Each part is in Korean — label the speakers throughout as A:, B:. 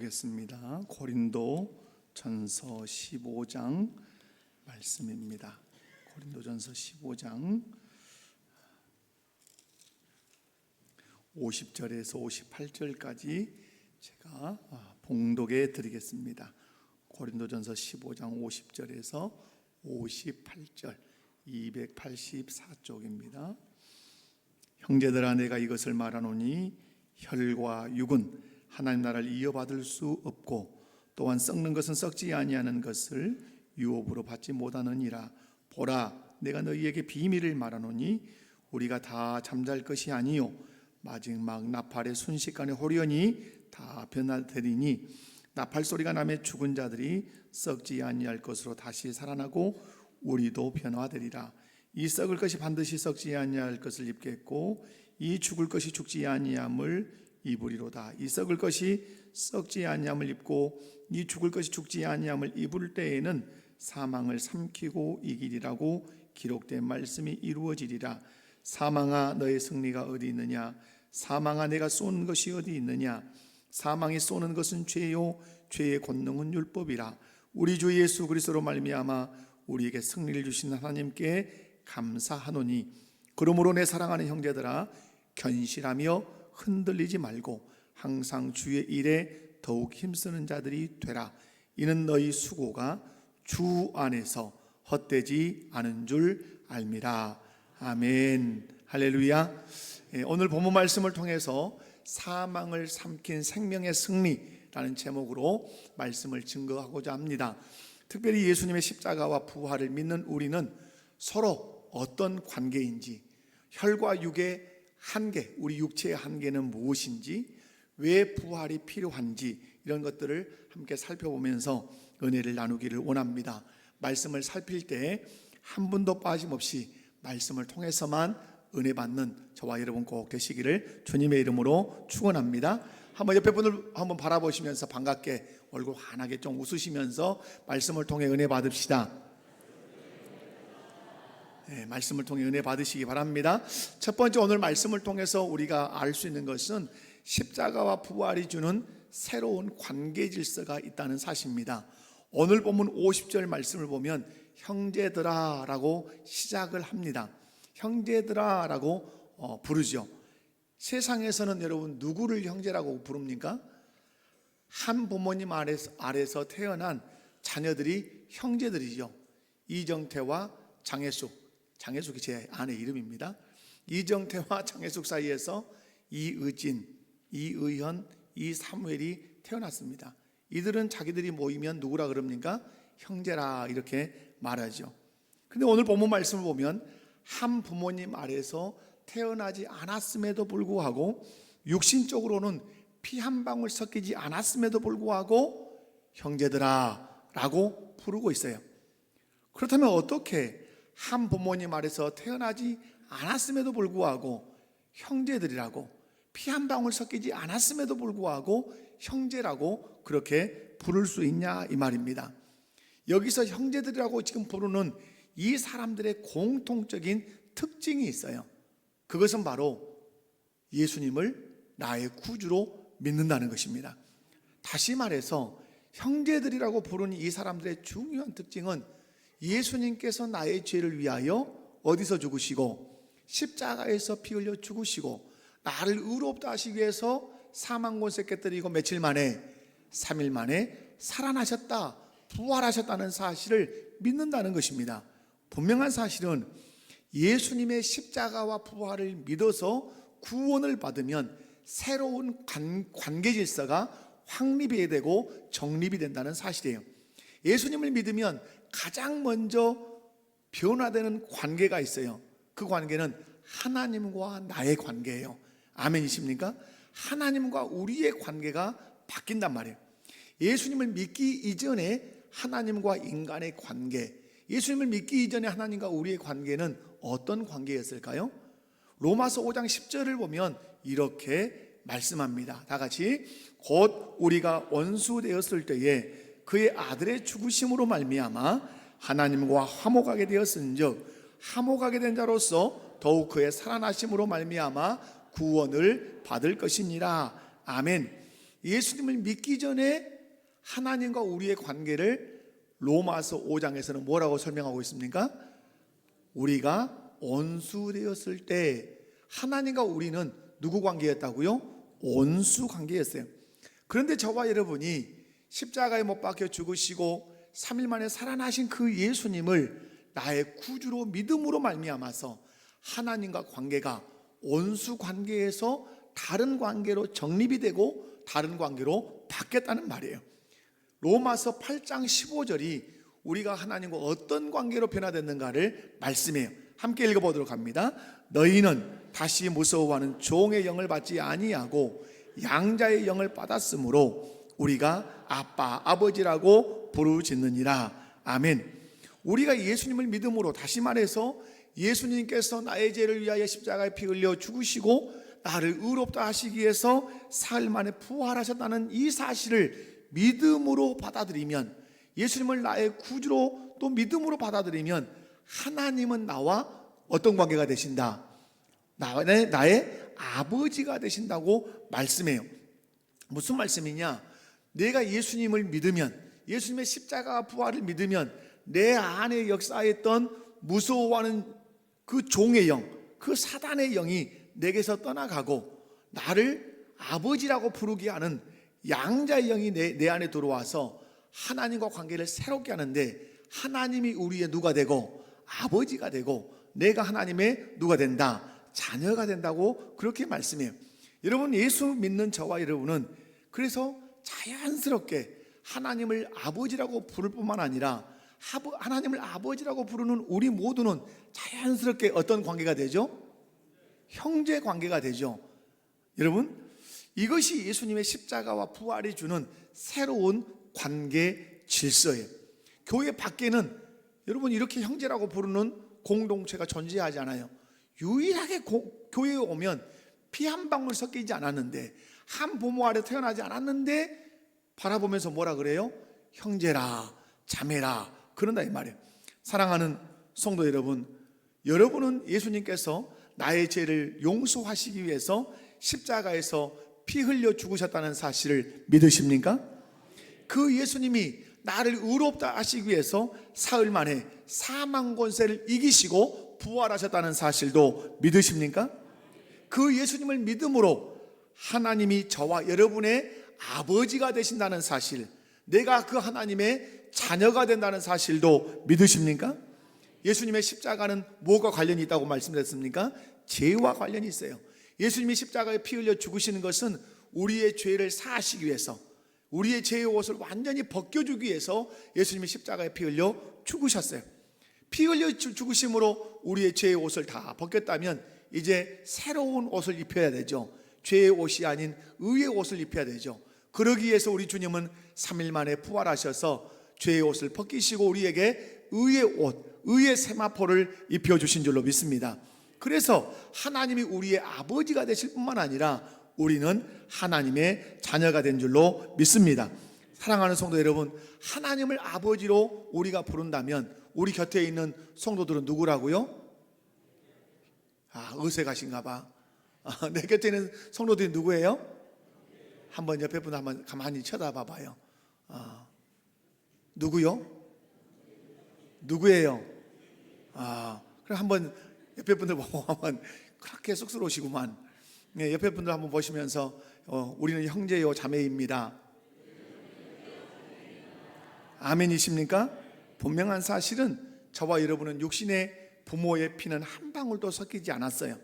A: 보겠습니다. 고린도 전서 15장 말씀입니다. 고린도 전서 15장 50절에서 58절까지 제가 봉독해 드리겠습니다. 고린도 전서 15장 50절에서 58절 284쪽입니다. 형제들아, 내가 이것을 말하노니 혈과 육은 하나님 나라를 이어받을 수 없고, 또한 썩는 것은 썩지 아니하는 것을 유업으로 받지 못하느니라. 보라, 내가 너희에게 비밀을 말하노니 우리가 다 잠잘 것이 아니요 마지막 나팔의 순식간에 호련히 다 변화되리니, 나팔 소리가 나매 죽은 자들이 썩지 아니할 것으로 다시 살아나고 우리도 변화되리라. 이 썩을 것이 반드시 썩지 아니할 것을 입겠고, 이 죽을 것이 죽지 아니함을 입으리로다. 이 썩을 것이 썩지 아니함을 입고 이 죽을 것이 죽지 아니함을 입을 때에는 사망을 삼키고 이기리라고 기록된 말씀이 이루어지리라. 사망아, 너의 승리가 어디 있느냐? 사망아, 내가 쏜 것이 어디 있느냐? 사망이 쏘는 것은 죄요, 죄의 권능은 율법이라. 우리 주 예수 그리스도로 말미암아 우리에게 승리를 주신 하나님께 감사하노니, 그러므로 내 사랑하는 형제들아, 견실하며 흔들리지 말고 항상 주의 일에 더욱 힘쓰는 자들이 되라. 이는 너희 수고가 주 안에서 헛되지 않은 줄 알미라. 아멘. 할렐루야. 오늘 본문 말씀을 통해서 사망을 삼킨 생명의 승리라는 제목으로 말씀을 증거하고자 합니다. 특별히 예수님의 십자가와 부활을 믿는 우리는 서로 어떤 관계인지, 혈과 육의 한계, 우리 육체의 한계는 무엇인지, 왜 부활이 필요한지, 이런 것들을 함께 살펴보면서 은혜를 나누기를 원합니다. 말씀을 살필 때 한 분도 빠짐없이 말씀을 통해서만 은혜 받는 저와 여러분 꼭 되시기를 주님의 이름으로 축원합니다. 한번 옆에 분을 한번 바라보시면서 반갑게 얼굴 환하게 좀 웃으시면서 말씀을 통해 은혜 받읍시다. 네, 말씀을 통해 은혜 받으시기 바랍니다. 첫 번째, 오늘 말씀을 통해서 우리가 알 수 있는 것은 십자가와 부활이 주는 새로운 관계 질서가 있다는 사실입니다. 오늘 본문 50절 말씀을 보면 형제들아 라고 시작을 합니다. 형제들아 라고 부르죠. 세상에서는 여러분 누구를 형제라고 부릅니까? 한 부모님 아래서 태어난 자녀들이 형제들이죠. 이정태와 장혜숙이 제 아내 이름입니다. 이정태와 장혜숙 사이에서 이의진, 이의현, 이사무엘이 태어났습니다. 이들은 자기들이 모이면 누구라 그럽니까? 형제라 이렇게 말하죠. 근데 오늘 본문 말씀을 보면 한 부모님 아래서 태어나지 않았음에도 불구하고, 육신적으로는 피 한 방울 섞이지 않았음에도 불구하고 형제들아 라고 부르고 있어요. 그렇다면 어떻게 한 부모님 아래서 태어나지 않았음에도 불구하고 형제들이라고, 피 한 방울 섞이지 않았음에도 불구하고 형제라고 그렇게 부를 수 있냐 이 말입니다. 여기서 형제들이라고 지금 부르는 이 사람들의 공통적인 특징이 있어요. 그것은 바로 예수님을 나의 구주로 믿는다는 것입니다. 다시 말해서 형제들이라고 부르는 이 사람들의 중요한 특징은 예수님께서 나의 죄를 위하여 어디서 죽으시고 십자가에서 피 흘려 죽으시고 나를 의롭다 하시기 위해서 사망권세 깨뜨리고 며칠 만에 3일 만에 살아나셨다, 부활하셨다는 사실을 믿는다는 것입니다. 분명한 사실은 예수님의 십자가와 부활을 믿어서 구원을 받으면 새로운 관계 질서가 확립이 되고 정립이 된다는 사실이에요. 예수님을 믿으면 가장 먼저 변화되는 관계가 있어요. 그 관계는 하나님과 나의 관계예요. 아멘이십니까? 하나님과 우리의 관계가 바뀐단 말이에요. 예수님을 믿기 이전에 하나님과 인간의 관계, 예수님을 믿기 이전에 하나님과 우리의 관계는 어떤 관계였을까요? 로마서 5장 10절을 보면 이렇게 말씀합니다. 다 같이, 곧 우리가 원수 되었을 때에 그의 아들의 죽으심으로 말미암아 하나님과 화목하게 되었은즉, 화목하게 된 자로서 더욱 그의 살아나심으로 말미암아 구원을 받을 것이니라. 아멘. 예수님을 믿기 전에 하나님과 우리의 관계를 로마서 5장에서는 뭐라고 설명하고 있습니까? 우리가 원수되었을 때 하나님과 우리는 누구 관계였다고요? 원수 관계였어요. 그런데 저와 여러분이 십자가에 못 박혀 죽으시고 3일 만에 살아나신 그 예수님을 나의 구주로 믿음으로 말미암아서 하나님과 관계가 원수 관계에서 다른 관계로 정립이 되고 다른 관계로 바뀌었다는 말이에요. 로마서 8장 15절이 우리가 하나님과 어떤 관계로 변화됐는가를 말씀해요. 함께 읽어보도록 합니다. 너희는 다시 무서워하는 종의 영을 받지 아니하고 양자의 영을 받았으므로 우리가 아빠 아버지라고 부르짖느니라. 아멘. 우리가 예수님을 믿음으로, 다시 말해서 예수님께서 나의 죄를 위하여 십자가에 피 흘려 죽으시고 나를 의롭다 하시기 위해서 사흘 만에 부활하셨다는 이 사실을 믿음으로 받아들이면, 예수님을 나의 구주로 또 믿음으로 받아들이면 하나님은 나와 어떤 관계가 되신다? 나의 아버지가 되신다고 말씀해요. 무슨 말씀이냐? 내가 예수님을 믿으면, 예수님의 십자가 부활을 믿으면 내 안에 역사했던 무서워하는 그 종의 영, 그 사단의 영이 내게서 떠나가고 나를 아버지라고 부르게 하는 양자의 영이 내 안에 들어와서 하나님과 관계를 새롭게 하는데, 하나님이 우리의 누가 되고 아버지가 되고 내가 하나님의 누가 된다? 자녀가 된다고 그렇게 말씀해요. 여러분, 예수 믿는 저와 여러분은 그래서 자연스럽게 하나님을 아버지라고 부를 뿐만 아니라 하나님을 아버지라고 부르는 우리 모두는 자연스럽게 어떤 관계가 되죠? 형제 관계가 되죠. 여러분, 이것이 예수님의 십자가와 부활이 주는 새로운 관계 질서예요. 교회 밖에는 여러분 이렇게 형제라고 부르는 공동체가 존재하지 않아요. 유일하게 교회에 오면 피 한 방울 섞이지 않았는데, 한 부모 아래 태어나지 않았는데 바라보면서 뭐라 그래요? 형제라, 자매라 그런다 이 말이에요. 사랑하는 성도 여러분, 여러분은 예수님께서 나의 죄를 용서하시기 위해서 십자가에서 피 흘려 죽으셨다는 사실을 믿으십니까? 그 예수님이 나를 의롭다 하시기 위해서 사흘 만에 사망 권세를 이기시고 부활하셨다는 사실도 믿으십니까? 그 예수님을 믿음으로 하나님이 저와 여러분의 아버지가 되신다는 사실, 내가 그 하나님의 자녀가 된다는 사실도 믿으십니까? 예수님의 십자가는 뭐가 관련이 있다고 말씀드렸습니까? 죄와 관련이 있어요. 예수님이 십자가에 피 흘려 죽으시는 것은 우리의 죄를 사하시기 위해서, 우리의 죄의 옷을 완전히 벗겨주기 위해서 예수님이 십자가에 피 흘려 죽으셨어요. 피 흘려 죽으심으로 우리의 죄의 옷을 다 벗겼다면 이제 새로운 옷을 입혀야 되죠. 죄의 옷이 아닌 의의 옷을 입혀야 되죠. 그러기 위해서 우리 주님은 3일 만에 부활하셔서 죄의 옷을 벗기시고 우리에게 의의 옷, 의의 세마포를 입혀주신 줄로 믿습니다. 그래서 하나님이 우리의 아버지가 되실 뿐만 아니라 우리는 하나님의 자녀가 된 줄로 믿습니다. 사랑하는 성도 여러분, 하나님을 아버지로 우리가 부른다면 우리 곁에 있는 성도들은 누구라고요? 어색하신가 봐. 내 곁에 있는 성도들이 누구예요? 한번 옆에 분 한번 가만히 쳐다봐 봐요. 누구요? 누구예요? 그럼 한번 옆에 분들 보고 한번 그렇게 쑥스러우시구만. 네, 옆에 분들 한번 보시면서 우리는 형제요 자매입니다. 아멘이십니까? 분명한 사실은 저와 여러분은 육신의 부모의 피는 한 방울도 섞이지 않았어요.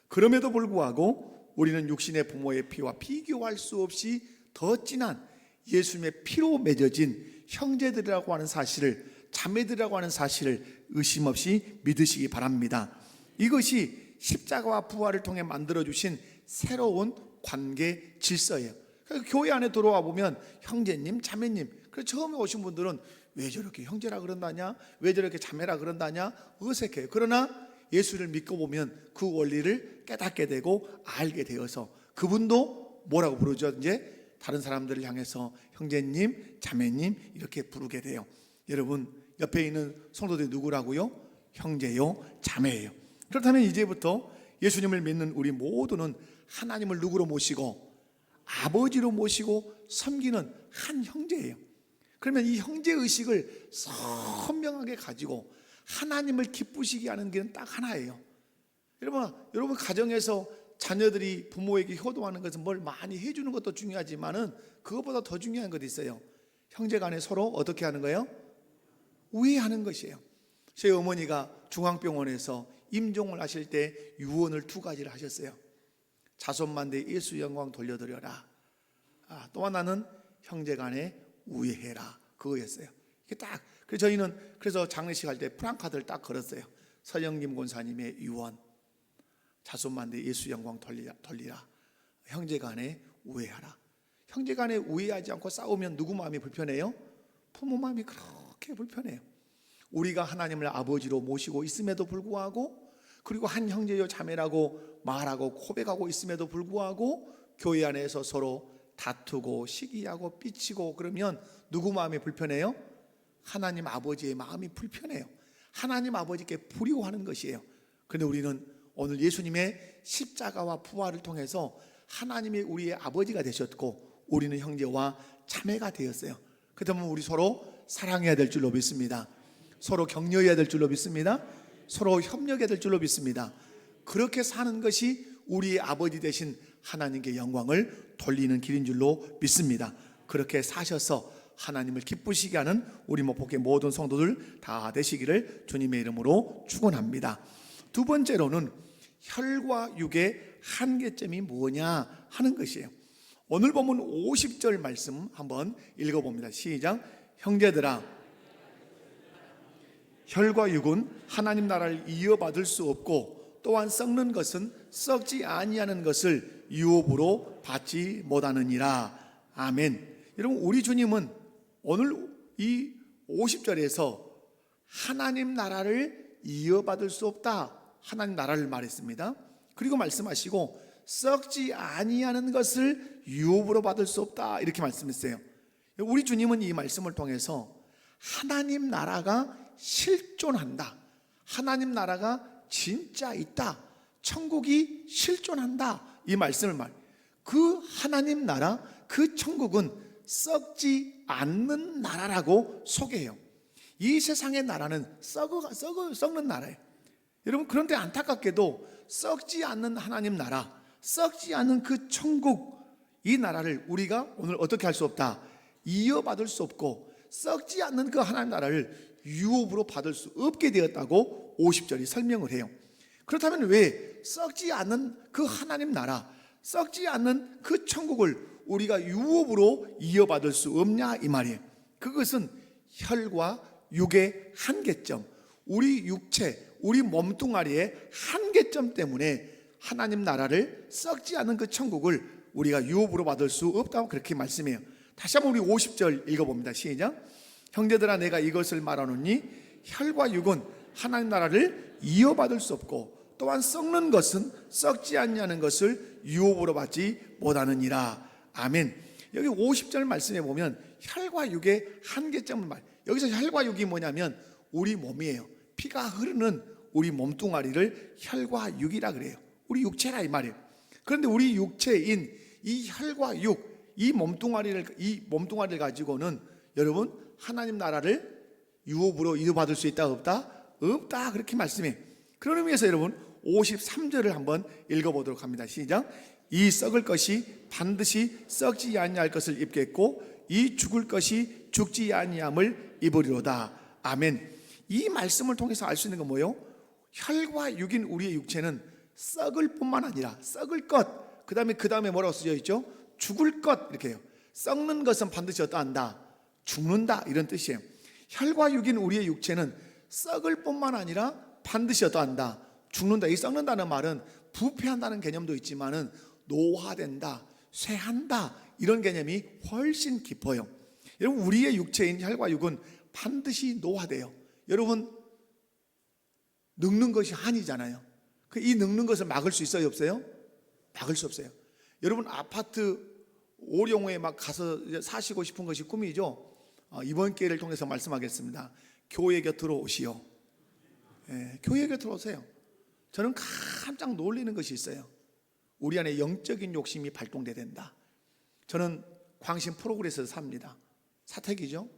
A: 그럼에도 불구하고 우리는 육신의 부모의 피와 비교할 수 없이 더 진한 예수님의 피로 맺어진 형제들이라고 하는 사실을, 자매들이라고 하는 사실을 의심 없이 믿으시기 바랍니다. 이것이 십자가와 부활을 통해 만들어주신 새로운 관계 질서예요. 그러니까 교회 안에 들어와 보면 형제님, 자매님, 그래서 처음에 오신 분들은 왜 저렇게 형제라 그런다냐, 왜 저렇게 자매라 그런다냐 어색해요. 그러나 예수를 믿고 보면 그 원리를 깨닫게 되고 알게 되어서 그분도 뭐라고 부르죠? 이제 다른 사람들을 향해서 형제님, 자매님 이렇게 부르게 돼요. 여러분, 옆에 있는 성도들이 누구라고요? 형제요, 자매예요. 그렇다면 이제부터 예수님을 믿는 우리 모두는 하나님을 누구로 모시고 아버지로 모시고 섬기는 한 형제예요. 그러면 이 형제의식을 선명하게 가지고 하나님을 기쁘시게 하는 길은 딱 하나예요. 여러분 가정에서 자녀들이 부모에게 효도하는 것은 뭘 많이 해주는 것도 중요하지만은 그것보다 더 중요한 것이 있어요. 형제간에 서로 어떻게 하는 거예요? 우애하는 것이에요. 제 어머니가 중앙병원에서 임종을 하실 때 유언을 2가지를 하셨어요. 자손만대 예수 영광 돌려드려라. 또 하나는 형제간에 우애해라. 그거였어요. 이게 딱. 그래서 저희는 장례식 할 때 프랑카드를 딱 걸었어요. 서영김 권사님의 유언. 자손만대 예수 영광 돌리라. 형제간에 우애하라. 형제간에 우애하지 않고 싸우면 누구 마음이 불편해요? 부모 마음이 그렇게 불편해요. 우리가 하나님을 아버지로 모시고 있음에도 불구하고, 그리고 한 형제요 자매라고 말하고 고백하고 있음에도 불구하고 교회 안에서 서로 다투고 시기하고 삐치고 그러면 누구 마음이 불편해요? 하나님 아버지의 마음이 불편해요. 하나님 아버지께 불효하는 것이에요. 그런데 우리는 오늘 예수님의 십자가와 부활을 통해서 하나님이 우리의 아버지가 되셨고 우리는 형제와 자매가 되었어요. 그렇다면 우리 서로 사랑해야 될 줄로 믿습니다. 서로 격려해야 될 줄로 믿습니다. 서로 협력해야 될 줄로 믿습니다. 그렇게 사는 것이 우리의 아버지 되신 하나님께 영광을 돌리는 길인 줄로 믿습니다. 그렇게 사셔서 하나님을 기쁘시게 하는 우리 목포교회 모든 성도들 다 되시기를 주님의 이름으로 축원합니다. 두 번째로는 혈과 육의 한계점이 뭐냐 하는 것이에요. 오늘 본문 50절 말씀 한번 읽어봅니다. 시작. 형제들아, 혈과 육은 하나님 나라를 이어받을 수 없고 또한 썩는 것은 썩지 아니하는 것을 유업으로 받지 못하느니라. 아멘. 여러분, 우리 주님은 오늘 이 50절에서 하나님 나라를 이어받을 수 없다, 하나님 나라를 말했습니다. 그리고 말씀하시고 썩지 아니하는 것을 유업으로 받을 수 없다, 이렇게 말씀했어요. 우리 주님은 이 말씀을 통해서 하나님 나라가 실존한다, 하나님 나라가 진짜 있다, 천국이 실존한다, 이 말씀을 그 하나님 나라, 그 천국은 썩지 않는 나라라고 소개해요. 이 세상의 나라는 썩는 나라예요. 여러분, 그런데 안타깝게도 썩지 않는 하나님 나라, 썩지 않는 그 천국, 이 나라를 우리가 오늘 어떻게 할 수 없다, 이어받을 수 없고 썩지 않는 그 하나님 나라를 유업으로 받을 수 없게 되었다고 50절이 설명을 해요. 그렇다면 왜 썩지 않는 그 하나님 나라, 썩지 않는 그 천국을 우리가 유업으로 이어받을 수 없냐, 이 말이에요. 그것은 혈과 육의 한계점, 우리 육체, 우리 몸뚱아리의 한계점 때문에 하나님 나라를, 썩지 않는 그 천국을 우리가 유업으로 받을 수 없다고 그렇게 말씀해요. 다시 한번 우리 50절 읽어봅니다. 시작. 형제들아, 내가 이것을 말하노니 혈과 육은 하나님 나라를 이어받을 수 없고 또한 썩는 것은 썩지 않냐는 것을 유업으로 받지 못하느니라. 아멘. 여기 50절 말씀에 보면 혈과 육의 한계점을 여기서 혈과 육이 뭐냐면 우리 몸이에요. 피가 흐르는 우리 몸뚱아리를 혈과 육이라 그래요. 우리 육체라 이 말이에요. 그런데 우리 육체인 이 혈과 육, 이 몸뚱아리를 가지고는 여러분 하나님 나라를 유업으로 이어받을 수 있다 없다? 없다, 그렇게 말씀해. 그런 의미에서 여러분 53절을 한번 읽어보도록 합니다. 시작. 이 썩을 것이 반드시 썩지 아니할 것을 입겠고 이 죽을 것이 죽지 아니함을 입으리로다. 아멘. 이 말씀을 통해서 알 수 있는 건 뭐예요? 혈과 육인 우리의 육체는 썩을 뿐만 아니라 썩을 것, 그 다음에 뭐라고 쓰여 있죠? 죽을 것, 이렇게 해요. 썩는 것은 반드시 어떠한다? 죽는다, 이런 뜻이에요. 혈과 육인 우리의 육체는 썩을 뿐만 아니라 반드시 어떠한다? 죽는다. 이 썩는다는 말은 부패한다는 개념도 있지만은 노화된다, 쇠한다, 이런 개념이 훨씬 깊어요. 여러분, 우리의 육체인 혈과 육은 반드시 노화돼요. 여러분, 늙는 것이 한이잖아요. 이 늙는 것을 막을 수 있어요, 없어요? 막을 수 없어요. 여러분, 아파트 오령호에 막 가서 사시고 싶은 것이 꿈이죠. 이번 기회를 통해서 말씀하겠습니다. 교회 곁으로 오시오. 교회 곁으로 오세요. 저는 깜짝 놀리는 것이 있어요. 우리 안에 영적인 욕심이 발동돼야 된다. 저는 광신 프로그레스에서 삽니다. 사택이죠.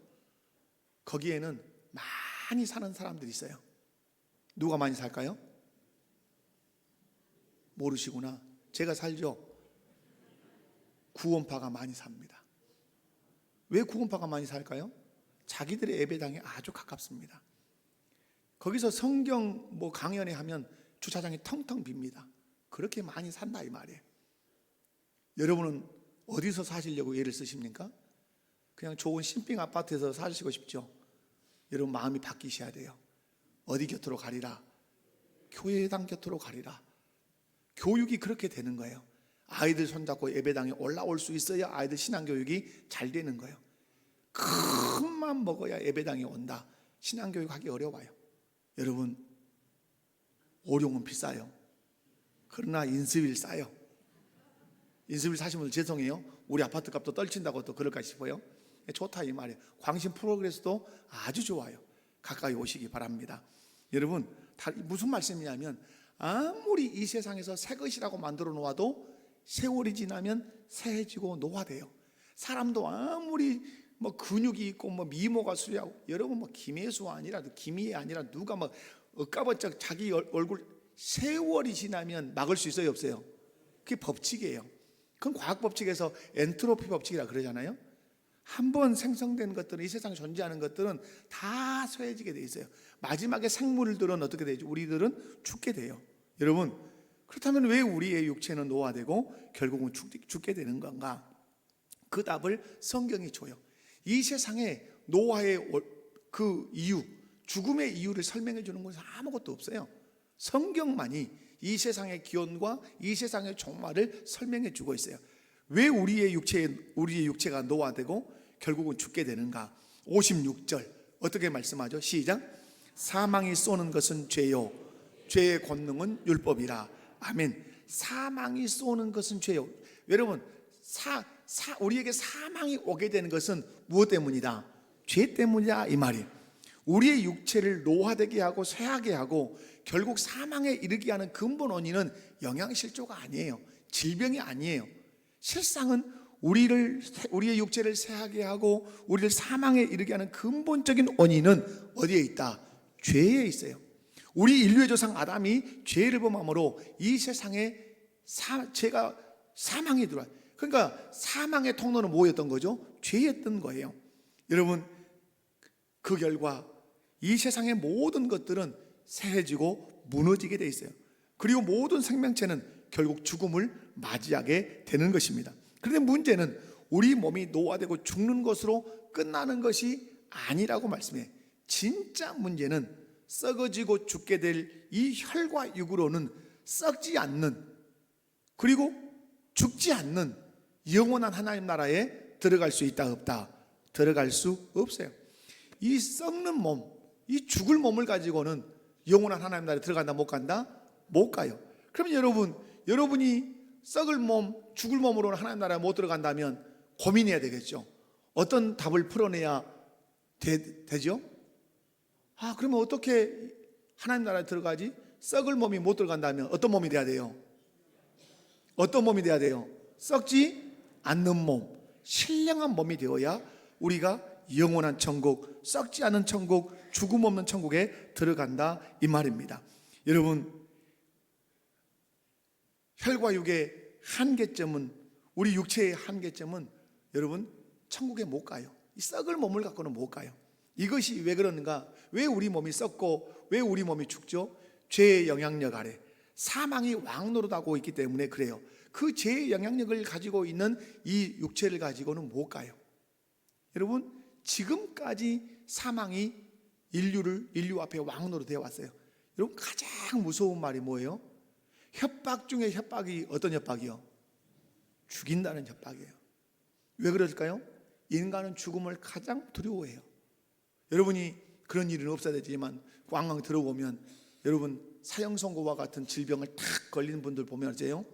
A: 거기에는 많이 사는 사람들이 있어요. 누가 많이 살까요? 모르시구나. 제가 살죠. 구원파가 많이 삽니다. 왜 구원파가 많이 살까요? 자기들의 예배당에 아주 가깝습니다. 거기서 성경 강연회 하면 주차장이 텅텅 빕니다. 그렇게 많이 산다 이 말이에요. 여러분은 어디서 사시려고 예를 쓰십니까? 그냥 좋은 신빙 아파트에서 사시고 싶죠? 여러분 마음이 바뀌셔야 돼요. 어디 곁으로 가리라? 교회당 곁으로 가리라. 교육이 그렇게 되는 거예요. 아이들 손잡고 예배당에 올라올 수 있어야 아이들 신앙교육이 잘 되는 거예요. 큰 맘 먹어야 예배당에 온다. 신앙교육 하기 어려워요. 여러분, 오룡은 비싸요. 그러나 인스윌 싸요. 인스윌 사시는 분들 죄송해요. 우리 아파트 값도 떨친다고 또 그럴까 싶어요. 좋다 이 말이에요. 광신 프로그레스도 아주 좋아요. 가까이 오시기 바랍니다. 여러분, 무슨 말씀이냐면 아무리 이 세상에서 새 것이라고 만들어 놓아도 세월이 지나면 새해지고 노화돼요. 사람도 아무리 근육이 있고 미모가 수려하고, 여러분 김혜수가 아니라 김희애 아니라 누가 엇가버쩍 자기 얼굴, 세월이 지나면 막을 수 있어요, 없어요? 그게 법칙이에요. 그건 과학 법칙에서 엔트로피 법칙이라 그러잖아요. 한번 생성된 것들은, 이 세상에 존재하는 것들은 다 쇠해지게 돼 있어요. 마지막에 생물들은 어떻게 되죠? 우리들은 죽게 돼요. 여러분, 그렇다면 왜 우리의 육체는 노화되고 결국은 죽게 되는 건가? 그 답을 성경이 줘요. 이 세상에 노화의 그 이유, 죽음의 이유를 설명해 주는 것은 아무것도 없어요. 성경만이 이 세상의 기원과 이 세상의 종말을 설명해 주고 있어요. 왜 우리의 육체가 노화되고 결국은 죽게 되는가? 56절 어떻게 말씀하죠? 시작. 사망이 쏘는 것은 죄요, 죄의 권능은 율법이라. 아멘. 사망이 쏘는 것은 죄요. 여러분, 우리에게 사망이 오게 되는 것은 무엇 때문이다? 죄 때문이다 이 말이에요. 우리의 육체를 노화되게 하고 쇠하게 하고 결국 사망에 이르게 하는 근본 원인은 영양실조가 아니에요. 질병이 아니에요. 실상은 우리의 육체를 쇠하게 하고 우리를 사망에 이르게 하는 근본적인 원인은 어디에 있다? 죄에 있어요. 우리 인류의 조상 아담이 죄를 범함으로 이 세상에 죄가 사망이 들어와요. 그러니까 사망의 통로는 뭐였던 거죠? 죄였던 거예요. 여러분, 그 결과 이 세상의 모든 것들은 쇠해지고 무너지게 돼 있어요. 그리고 모든 생명체는 결국 죽음을 맞이하게 되는 것입니다. 그런데 문제는 우리 몸이 노화되고 죽는 것으로 끝나는 것이 아니라고 말씀해요. 진짜 문제는 썩어지고 죽게 될 이 혈과 육으로는 썩지 않는, 그리고 죽지 않는 영원한 하나님 나라에 들어갈 수 있다 없다? 들어갈 수 없어요. 이 썩는 몸, 이 죽을 몸을 가지고는 영원한 하나님 나라에 들어간다 못 간다? 못 가요. 그러면 여러분이 썩을 몸, 죽을 몸으로는 하나님 나라에 못 들어간다면 고민해야 되겠죠. 어떤 답을 풀어내야 되죠? 그러면 어떻게 하나님 나라에 들어가지? 썩을 몸이 못 들어간다면 어떤 몸이 돼야 돼요? 어떤 몸이 돼야 돼요? 썩지 않는 몸, 신령한 몸이 되어야 우리가 영원한 천국, 썩지 않은 천국, 죽음 없는 천국에 들어간다 이 말입니다. 여러분, 혈과 육의 한계점은, 우리 육체의 한계점은 여러분 천국에 못 가요. 이 썩을 몸을 갖고는 못 가요. 이것이 왜 그러는가? 왜 우리 몸이 썩고 왜 우리 몸이 죽죠? 죄의 영향력 아래 사망이 왕노릇하고 있기 때문에 그래요. 그 죄의 영향력을 가지고 있는 이 육체를 가지고는 못 가요. 여러분, 지금까지 사망이 인류 앞에 왕노릇 되어 왔어요. 여러분, 가장 무서운 말이 뭐예요? 협박 중에 협박이 어떤 협박이요? 죽인다는 협박이에요. 왜 그럴까요? 인간은 죽음을 가장 두려워해요. 여러분이 그런 일은 없어야 되지만 왕왕 들어보면 여러분 사형 선고와 같은 질병을 탁 걸리는 분들 보면 어째요?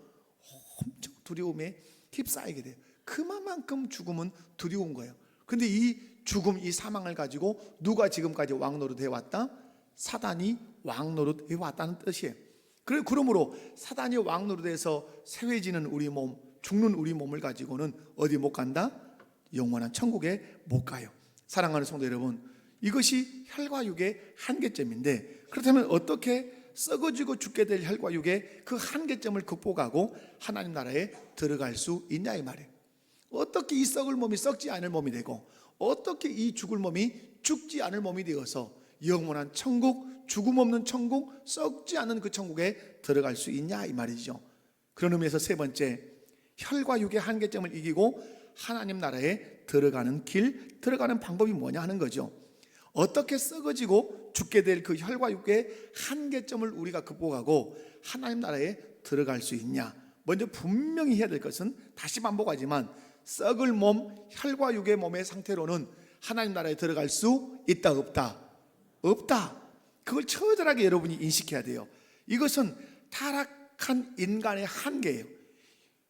A: 엄청 두려움에 휩싸이게 돼요. 그만큼 죽음은 두려운 거예요. 그런데 이 죽음, 이 사망을 가지고 누가 지금까지 왕노릇 해왔다? 사단이 왕노릇 해왔다는 뜻이에요. 그러므로 사단이 왕노릇해서 쇠해지는 우리 몸, 죽는 우리 몸을 가지고는 어디 못 간다? 영원한 천국에 못 가요. 사랑하는 성도 여러분, 이것이 혈과 육의 한계점인데, 그렇다면 어떻게 썩어지고 죽게 될 혈과 육의 그 한계점을 극복하고 하나님 나라에 들어갈 수 있냐 이 말이에요. 어떻게 이 썩을 몸이 썩지 않을 몸이 되고, 어떻게 이 죽을 몸이 죽지 않을 몸이 되어서 영원한 천국, 죽음 없는 천국, 썩지 않는 그 천국에 들어갈 수 있냐 이 말이죠. 그런 의미에서 세 번째, 혈과 육의 한계점을 이기고 하나님 나라에 들어가는 길, 들어가는 방법이 뭐냐 하는 거죠. 어떻게 썩어지고 죽게 될 그 혈과 육의 한계점을 우리가 극복하고 하나님 나라에 들어갈 수 있냐. 먼저 분명히 해야 될 것은, 다시 반복하지만, 썩을 몸, 혈과 육의 몸의 상태로는 하나님 나라에 들어갈 수 있다 없다? 없다. 그걸 처절하게 여러분이 인식해야 돼요. 이것은 타락한 인간의 한계예요.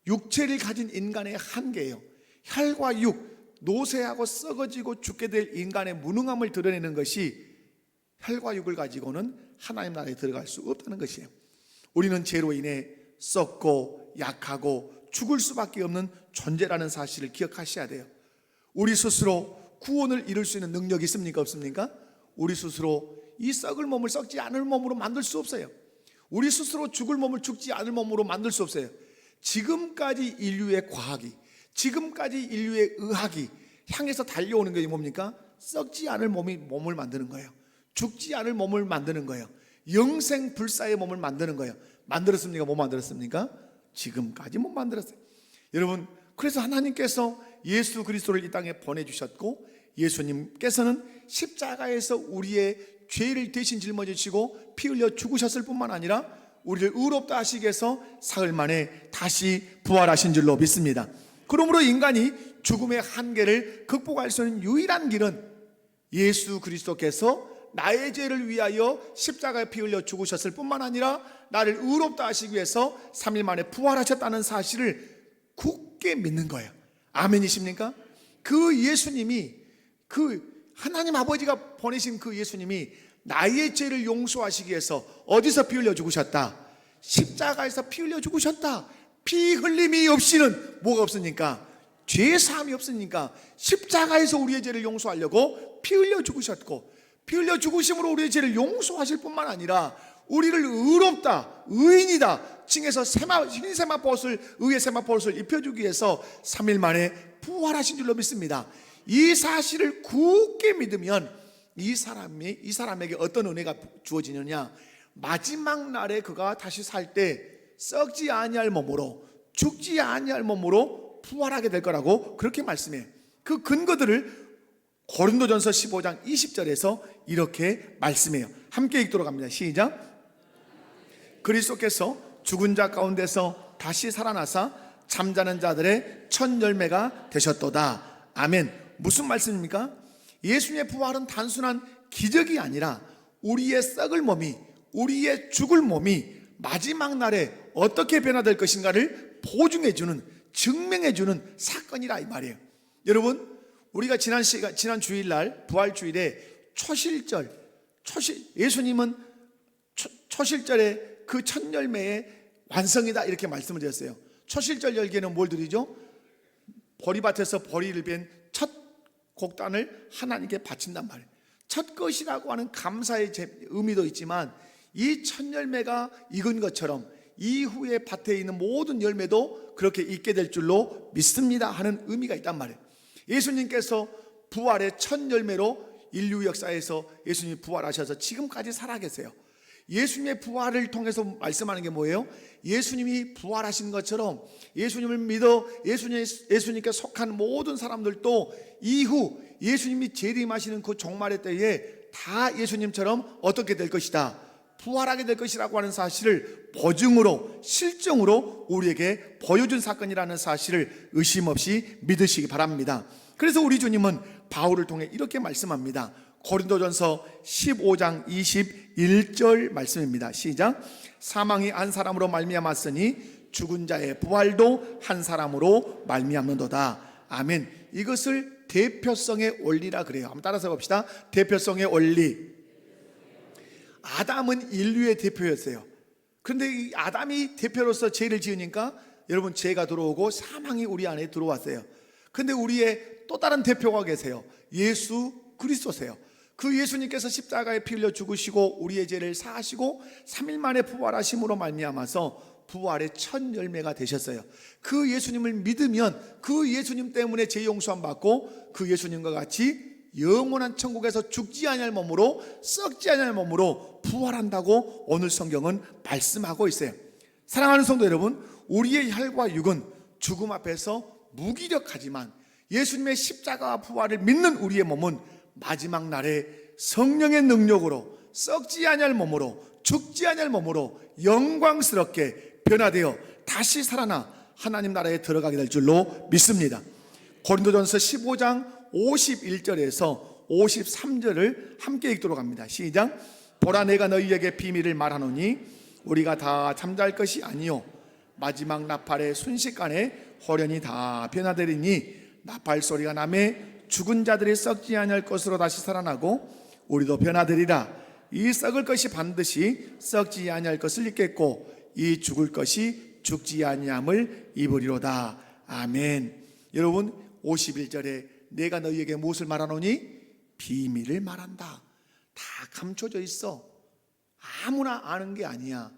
A: 육체를 가진 인간의 한계예요. 혈과 육, 노쇠하고 썩어지고 죽게 될 인간의 무능함을 드러내는 것이 혈과 육을 가지고는 하나님 나라에 들어갈 수 없다는 것이에요. 우리는 죄로 인해 썩고 약하고 죽을 수밖에 없는 존재라는 사실을 기억하셔야 돼요. 우리 스스로 구원을 이룰 수 있는 능력이 있습니까 없습니까? 우리 스스로 이 썩을 몸을 썩지 않을 몸으로 만들 수 없어요. 우리 스스로 죽을 몸을 죽지 않을 몸으로 만들 수 없어요. 지금까지 인류의 과학이, 지금까지 인류의 의학이 향해서 달려오는 게 뭡니까? 썩지 않을 몸을 만드는 거예요. 죽지 않을 몸을 만드는 거예요. 영생 불사의 몸을 만드는 거예요. 만들었습니까? 못 만들었습니까? 지금까지 못 만들었어요. 여러분, 그래서 하나님께서 예수 그리스도를 이 땅에 보내주셨고, 예수님께서는 십자가에서 우리의 죄를 대신 짊어지시고 피 흘려 죽으셨을 뿐만 아니라 우리를 의롭다 하시기 위해서 사흘 만에 다시 부활하신 줄로 믿습니다. 그러므로 인간이 죽음의 한계를 극복할 수 있는 유일한 길은 예수 그리스도께서 나의 죄를 위하여 십자가에 피 흘려 죽으셨을 뿐만 아니라 나를 의롭다 하시기 위해서 3일 만에 부활하셨다는 사실을 굳게 믿는 거예요. 아멘이십니까? 그 예수님이, 그 하나님 아버지가 보내신 그 예수님이 나의 죄를 용서하시기 위해서 어디서 피 흘려 죽으셨다? 십자가에서 피 흘려 죽으셨다. 피 흘림이 없이는 뭐가 없으니까? 죄 사함이 없으니까 십자가에서 우리의 죄를 용서하려고 피 흘려 죽으셨고, 피 흘려 죽으심으로 우리의 죄를 용서하실 뿐만 아니라 우리를 의롭다, 의인이다 칭해서 흰 세마포옷을, 의의 세마포옷을 입혀주기 위해서 3일 만에 부활하신 줄로 믿습니다. 이 사실을 굳게 믿으면 이 사람에게 어떤 은혜가 주어지느냐? 마지막 날에 그가 다시 살 때 썩지 아니할 몸으로, 죽지 아니할 몸으로 부활하게 될 거라고 그렇게 말씀해요. 그 근거들을 고린도전서 15장 20절에서 이렇게 말씀해요. 함께 읽도록 합니다. 시작. 그리스도께서 죽은 자 가운데서 다시 살아나사 잠자는 자들의 첫 열매가 되셨도다. 아멘. 무슨 말씀입니까? 예수님의 부활은 단순한 기적이 아니라 우리의 썩을 몸이, 우리의 죽을 몸이 마지막 날에 어떻게 변화될 것인가를 보증해주는, 증명해주는 사건이라 이 말이에요. 여러분, 우리가 지난 주일날 부활주일에 예수님은 초실절에 그 첫 열매의 완성이다 이렇게 말씀을 드렸어요. 초실절 열기에는 뭘 드리죠? 보리밭에서 보리를 벤 첫 곡단을 하나님께 바친단 말이에요. 첫 것이라고 하는 감사의 의미도 있지만, 이 첫 열매가 익은 것처럼 이후에 밭에 있는 모든 열매도 그렇게 익게 될 줄로 믿습니다 하는 의미가 있단 말이에요. 예수님께서 부활의 첫 열매로 인류 역사에서 예수님이 부활하셔서 지금까지 살아계세요. 예수님의 부활을 통해서 말씀하는 게 뭐예요? 예수님이 부활하신 것처럼 예수님을 믿어 예수님께 속한 모든 사람들도 이후 예수님이 재림하시는 그 종말의 때에 다 예수님처럼 어떻게 될 것이다? 부활하게 될 것이라고 하는 사실을 보증으로, 실정으로 우리에게 보여준 사건이라는 사실을 의심 없이 믿으시기 바랍니다. 그래서 우리 주님은 바울을 통해 이렇게 말씀합니다. 고린도전서 15장 21절 말씀입니다. 시작. 사망이 한 사람으로 말미암았으니 죽은 자의 부활도 한 사람으로 말미암는도다. 아멘. 이것을 대표성의 원리라 그래요. 한번 따라서 봅시다. 대표성의 원리. 아담은 인류의 대표였어요. 그런데 이 아담이 대표로서 죄를 지으니까 여러분, 죄가 들어오고 사망이 우리 안에 들어왔어요. 근데 우리의 또 다른 대표가 계세요. 예수 그리스도세요. 그 예수님께서 십자가에 피 흘려 죽으시고 우리의 죄를 사하시고 3일 만에 부활하심으로 말미암아서 부활의 첫 열매가 되셨어요. 그 예수님을 믿으면 그 예수님 때문에 죄 용서함 받고 그 예수님과 같이 영원한 천국에서 죽지 아니할 몸으로, 썩지 아니할 몸으로 부활한다고 오늘 성경은 말씀하고 있어요. 사랑하는 성도 여러분, 우리의 혈과 육은 죽음 앞에서 무기력하지만 예수님의 십자가와 부활을 믿는 우리의 몸은 마지막 날에 성령의 능력으로 썩지 아니할 몸으로, 죽지 아니할 몸으로 영광스럽게 변화되어 다시 살아나 하나님 나라에 들어가게 될 줄로 믿습니다. 고린도전서 15장 51절에서 53절을 함께 읽도록 합니다. 시작. 보라, 내가 너희에게 비밀을 말하노니 우리가 다 잠잘 것이 아니요 마지막 나팔의 순식간에 호련히 다 변화되리니 나팔 소리가 나매 죽은 자들이 썩지 아니할 것으로 다시 살아나고 우리도 변화되리라. 이 썩을 것이 반드시 썩지 아니할 것을 입겠고 이 죽을 것이 죽지 아니함을 입으리로다. 아멘. 여러분, 51절에 내가 너희에게 무엇을 말하노니? 비밀을 말한다. 다 감춰져 있어. 아무나 아는 게 아니야.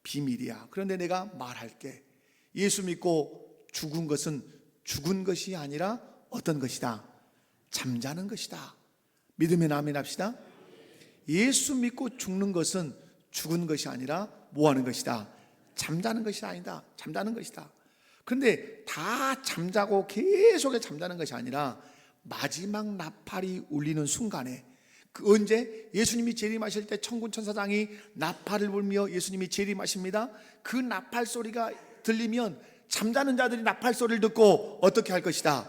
A: 비밀이야. 그런데 내가 말할게. 예수 믿고 죽은 것은 죽은 것이 아니라 어떤 것이다? 잠자는 것이다. 믿으면 아멘 합시다. 예수 믿고 죽는 것은 죽은 것이 아니라 뭐 하는 것이다? 잠자는 것이 아니다. 잠자는 것이다. 그런데 다 잠자고 계속 잠자는 것이 아니라 마지막 나팔이 울리는 순간에, 그 언제? 예수님이 재림하실 때 천군 천사장이 나팔을 불며 예수님이 재림하십니다. 그 나팔 소리가 들리면 잠자는 자들이 나팔 소리를 듣고 어떻게 할 것이다?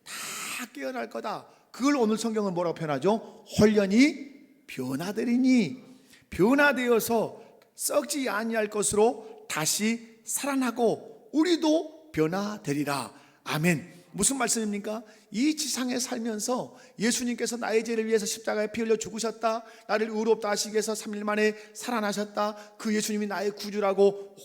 A: 다 깨어날 거다. 그걸 오늘 성경은 뭐라고 표현하죠? 홀련히 변화되리니, 변화되어서 썩지 아니할 것으로 다시 살아나고 우리도 변화되리라. 아멘. 무슨 말씀입니까? 이 지상에 살면서 예수님께서 나의 죄를 위해서 십자가에 피 흘려 죽으셨다, 나를 의롭다 하시기 위해서 3일 만에 살아나셨다, 그 예수님이 나의 구주라고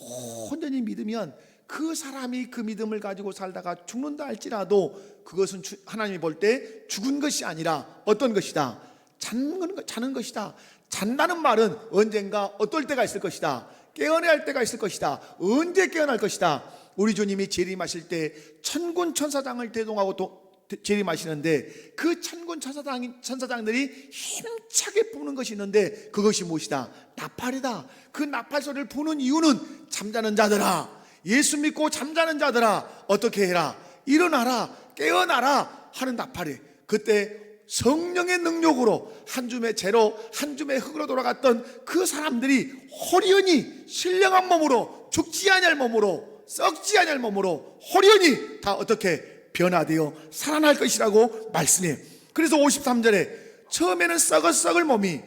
A: 온전히 믿으면 그 사람이 그 믿음을 가지고 살다가 죽는다 할지라도 그것은 하나님이 볼 때 죽은 것이 아니라 어떤 것이다? 자는 것이다. 잔다는 말은 언젠가 어떨 때가 있을 것이다. 깨어나야 할 때가 있을 것이다. 언제 깨어날 것이다. 우리 주님이 재림하실 때 천군 천사장을 대동하고 재림하시는데 그 천군 천사장들이 힘차게 부는 것이 있는데 그것이 무엇이다? 나팔이다. 그 나팔 소리를 부는 이유는 잠자는 자들아, 예수 믿고 잠자는 자들아, 어떻게 해라? 일어나라, 깨어나라 하는 나팔이. 그때 성령의 능력으로 한 줌의 재로 한 줌의 흙으로 돌아갔던 그 사람들이 호련히 신령한 몸으로, 죽지 아니할 몸으로, 썩지 아니할 몸으로 호련히 다 어떻게 변화되어 살아날 것이라고 말씀해요. 그래서 53절에 처음에는 썩을 몸이,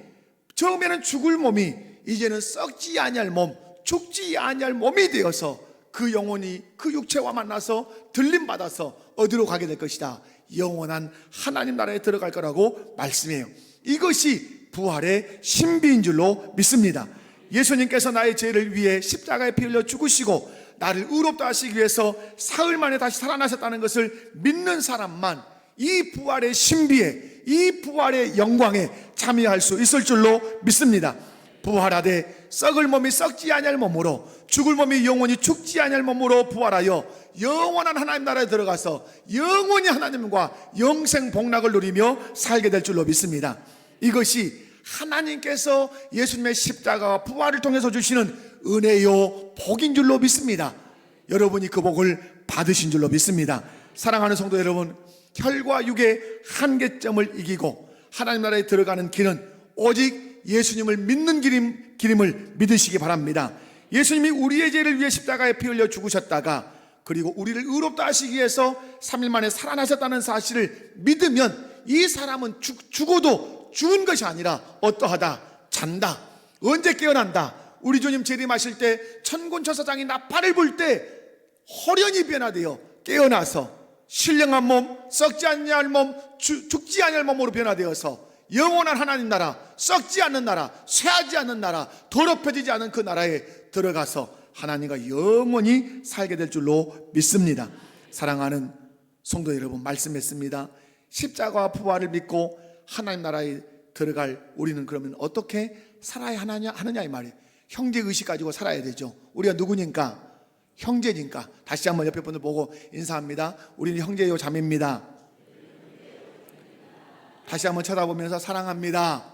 A: 처음에는 죽을 몸이 이제는 썩지 아니할 몸, 죽지 아니할 몸이 되어서 그 영혼이 그 육체와 만나서 들림받아서 어디로 가게 될 것이다? 영원한 하나님 나라에 들어갈 거라고 말씀해요. 이것이 부활의 신비인 줄로 믿습니다. 예수님께서 나의 죄를 위해 십자가에 피 흘려 죽으시고 나를 의롭다 하시기 위해서 사흘 만에 다시 살아나셨다는 것을 믿는 사람만 이 부활의 신비에, 이 부활의 영광에 참여할 수 있을 줄로 믿습니다. 부활하되 썩을 몸이 썩지 아니할 몸으로, 죽을 몸이 영원히 죽지 아니할 몸으로 부활하여 영원한 하나님 나라에 들어가서 영원히 하나님과 영생 복락을 누리며 살게 될 줄로 믿습니다. 이것이 하나님께서 예수님의 십자가와 부활을 통해서 주시는 은혜요 복인 줄로 믿습니다. 여러분이 그 복을 받으신 줄로 믿습니다. 사랑하는 성도 여러분, 혈과 육의 한계점을 이기고 하나님 나라에 들어가는 길은 오직 예수님을 믿는 길임을 믿으시기 바랍니다. 예수님이 우리의 죄를 위해 십자가에 피 흘려 죽으셨다가 그리고 우리를 의롭다 하시기 위해서 3일 만에 살아나셨다는 사실을 믿으면 이 사람은 죽어도 죽은 것이 아니라 어떠하다? 잔다. 언제 깨어난다? 우리 주님 재림하실 때 천군 천사장이 나팔을 불 때 호련히 변화되어 깨어나서 신령한 몸, 썩지 아니할 몸, 죽지 아니할 몸으로 변화되어서 영원한 하나님 나라, 썩지 않는 나라, 쇠하지 않는 나라, 더럽혀지지 않은 그 나라에 들어가서 하나님과 영원히 살게 될 줄로 믿습니다. 사랑하는 성도 여러분, 말씀했습니다. 십자가와 부활을 믿고 하나님 나라에 들어갈 우리는 그러면 어떻게 살아야 하느냐 이 말이에요. 형제의식 가지고 살아야 되죠. 우리가 누구니까? 형제니까. 다시 한번 옆에 분들 보고 인사합니다. 우리는 형제요 자매입니다. 다시 한번 쳐다보면서 사랑합니다.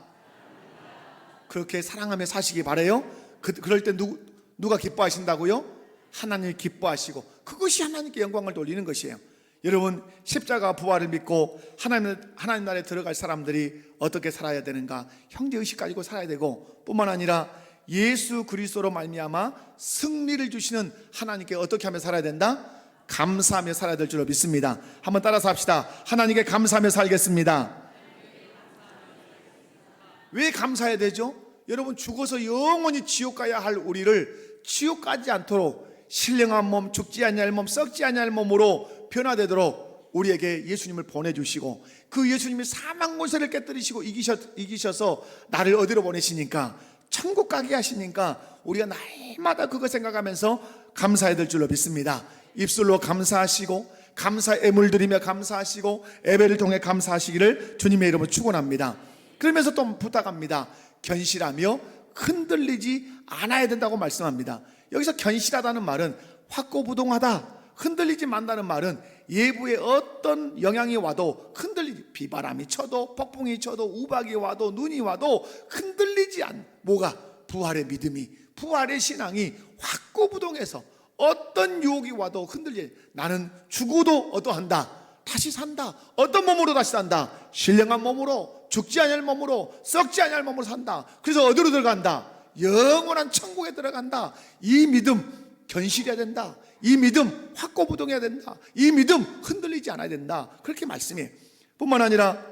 A: 그렇게 사랑하며 사시기 바라요. 그럴 때 누가 기뻐하신다고요? 하나님이 기뻐하시고, 그것이 하나님께 영광을 돌리는 것이에요. 여러분, 십자가 부활을 믿고 하나님 나라에 들어갈 사람들이 어떻게 살아야 되는가? 형제의식 가지고 살아야 되고, 뿐만 아니라 예수 그리스도로 말미암아 승리를 주시는 하나님께 어떻게 하며 살아야 된다? 감사하며 살아야 될 줄로 믿습니다. 한번 따라서 합시다. 하나님께 감사하며 살겠습니다. 왜 감사해야 되죠? 여러분, 죽어서 영원히 지옥 가야 할 우리를 지옥 가지 않도록 신령한 몸, 죽지 아니할 몸, 썩지 아니할 몸으로 변화되도록 우리에게 예수님을 보내주시고, 그 예수님이 사망 권세를 깨뜨리시고 이기셔서 나를 어디로 보내시니까? 천국 가게 하시니까 우리가 날마다 그거 생각하면서 감사해야 될 줄로 믿습니다. 입술로 감사하시고, 감사의 예물 드리며 감사하시고, 예배를 통해 감사하시기를 주님의 이름으로 축원합니다. 그러면서 또 부탁합니다. 견실하며 흔들리지 않아야 된다고 말씀합니다. 여기서 견실하다는 말은 확고부동하다, 흔들리지 말다는 말은 예부에 어떤 영향이 와도 비바람이 쳐도, 폭풍이 쳐도, 우박이 와도, 눈이 와도 흔들리지 뭐가? 부활의 믿음이, 부활의 신앙이 확고부동해서 어떤 유혹이 와도 흔들리지. 나는 죽어도 어떠한다? 다시 산다. 어떤 몸으로 다시 산다? 신령한 몸으로, 죽지 아니할 몸으로, 썩지 아니할 몸으로 산다. 그래서 어디로 들어간다? 영원한 천국에 들어간다. 이 믿음 견실해야 된다. 이 믿음 확고부동해야 된다. 이 믿음 흔들리지 않아야 된다. 그렇게 말씀해요. 뿐만 아니라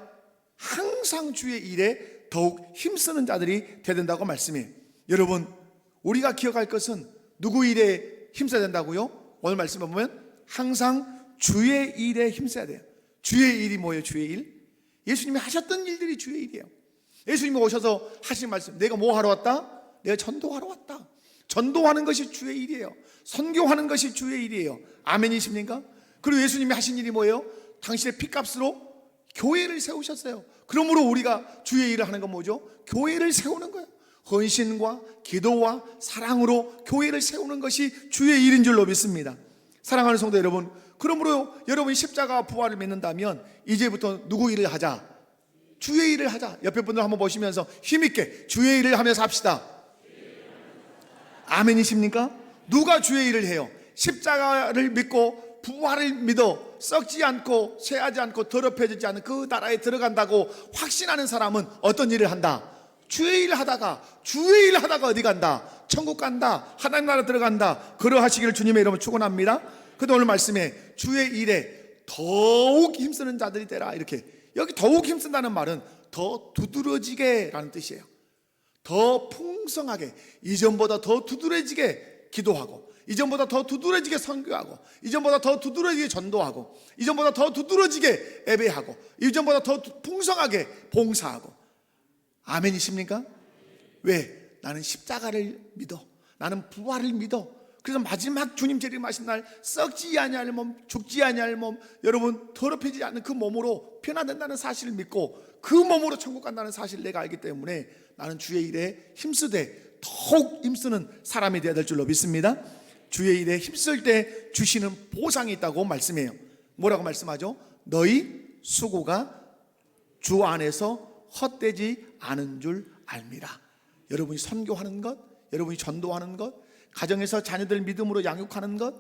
A: 항상 주의 일에 더욱 힘쓰는 자들이 되어야 된다고 말씀해요. 여러분, 우리가 기억할 것은 누구 일에 힘써야 된다고요? 오늘 말씀에 보면 항상 주의 일에 힘써야 돼요. 주의 일이 뭐예요? 주의 일? 예수님이 하셨던 일들이 주의 일이에요. 예수님이 오셔서 하신 말씀, 내가 뭐 하러 왔다? 내가 전도하러 왔다. 전도하는 것이 주의 일이에요. 선교하는 것이 주의 일이에요. 아멘이십니까? 그리고 예수님이 하신 일이 뭐예요? 당신의 피값으로 교회를 세우셨어요. 그러므로 우리가 주의 일을 하는 건 뭐죠? 교회를 세우는 거예요. 헌신과 기도와 사랑으로 교회를 세우는 것이 주의 일인 줄로 믿습니다. 사랑하는 성도 여러분, 그러므로 여러분이 십자가 부활을 믿는다면 이제부터 누구 일을 하자? 주의 일을 하자. 옆에 분들 한번 보시면서 힘있게 주의 일을 하면서 합시다. 아멘이십니까? 누가 주의 일을 해요? 십자가를 믿고 부활을 믿어 썩지 않고 쇠하지 않고 더럽혀지지 않은 그 나라에 들어간다고 확신하는 사람은 어떤 일을 한다? 주의 일을 하다가 어디 간다? 천국 간다. 하나님 나라 들어간다. 그러하시기를 주님의 이름으로 축원합니다. 그런데 오늘 말씀에 주의 일에 더욱 힘쓰는 자들이 되라. 이렇게, 여기 더욱 힘쓴다는 말은 더 두드러지게 라는 뜻이에요. 더 풍성하게, 이전보다 더 두드러지게 기도하고, 이전보다 더 두드러지게 선교하고, 이전보다 더 두드러지게 전도하고, 이전보다 더 두드러지게 예배하고, 이전보다 더 풍성하게 봉사하고. 아멘이십니까? 왜? 나는 십자가를 믿어. 나는 부활을 믿어. 그래서 마지막 주님 재림하신 날 썩지 아니할 몸, 죽지 아니할 몸, 여러분 더럽히지 않는 그 몸으로 변화된다는 사실을 믿고 그 몸으로 천국 간다는 사실을 내가 알기 때문에 나는 주의 일에 힘쓰되 더욱 힘쓰는 사람이 되어야 될 줄로 믿습니다. 주의 일에 힘쓸 때 주시는 보상이 있다고 말씀해요. 뭐라고 말씀하죠? 너희 수고가 주 안에서 헛되지 않은 줄 알미라. 여러분이 선교하는 것, 여러분이 전도하는 것, 가정에서 자녀들 믿음으로 양육하는 것,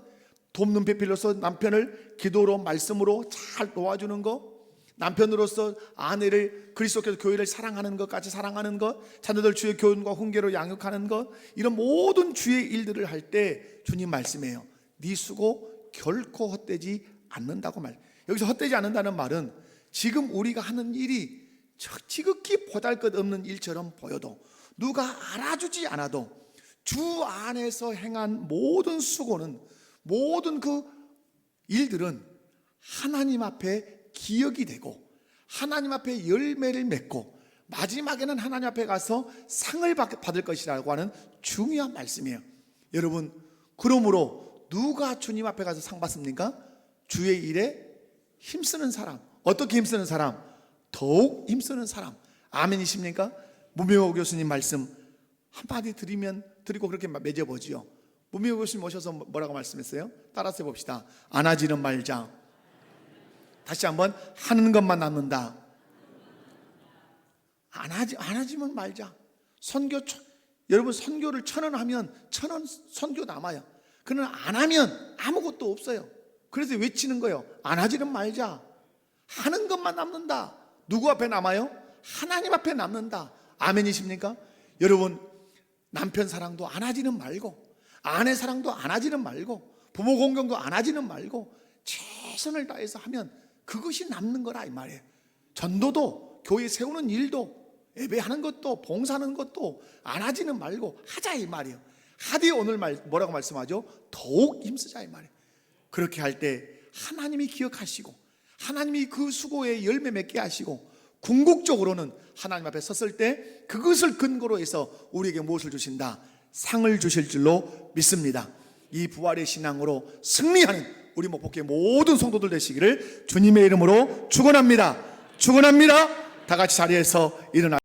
A: 돕는 배필로서 남편을 기도로 말씀으로 잘 도와주는 것, 남편으로서 아내를 그리스도께서 교회를 사랑하는 것까지 사랑하는 것, 자녀들 주의 교훈과 훈계로 양육하는 것, 이런 모든 주의 일들을 할 때 주님 말씀해요. 네 수고 결코 헛되지 않는다고 말. 여기서 헛되지 않는다는 말은 지금 우리가 하는 일이 지극히 보잘것없는 일처럼 보여도, 누가 알아주지 않아도 주 안에서 행한 모든 수고는, 모든 그 일들은 하나님 앞에 기억이 되고 하나님 앞에 열매를 맺고 마지막에는 하나님 앞에 가서 상을 받을 것이라고 하는 중요한 말씀이에요. 여러분, 그러므로 누가 주님 앞에 가서 상 받습니까? 주의 일에 힘쓰는 사람. 어떻게 힘쓰는 사람? 더욱 힘쓰는 사람. 아멘이십니까? 문명호 교수님 말씀 한마디 드리고 그렇게 맺어보지요. 문명호 교수님 오셔서 뭐라고 말씀했어요? 따라서 해봅시다. 안 하지는 말자. 다시 한번, 하는 것만 남는다. 안 하지만 말자. 여러분 선교를 1,000원 하면 1,000원 선교 남아요. 그러나 안 하면 아무것도 없어요. 그래서 외치는 거예요. 안 하지는 말자. 하는 것만 남는다. 누구 앞에 남아요? 하나님 앞에 남는다. 아멘이십니까? 여러분, 남편 사랑도 안 하지는 말고, 아내 사랑도 안 하지는 말고, 부모 공경도 안 하지는 말고 최선을 다해서 하면 그것이 남는 거라 이 말이에요. 전도도, 교회 세우는 일도, 예배하는 것도, 봉사하는 것도 안 하지는 말고 하자 이 말이에요. 하되 오늘 뭐라고 말씀하죠? 더욱 힘쓰자 이 말이에요. 그렇게 할 때 하나님이 기억하시고, 하나님이 그 수고에 열매 맺게 하시고, 궁극적으로는 하나님 앞에 섰을 때 그것을 근거로 해서 우리에게 무엇을 주신다? 상을 주실 줄로 믿습니다. 이 부활의 신앙으로 승리하는 우리 목포교회 모든 성도들 되시기를 주님의 이름으로 축원합니다. 축원합니다. 다 같이 자리에서 일어나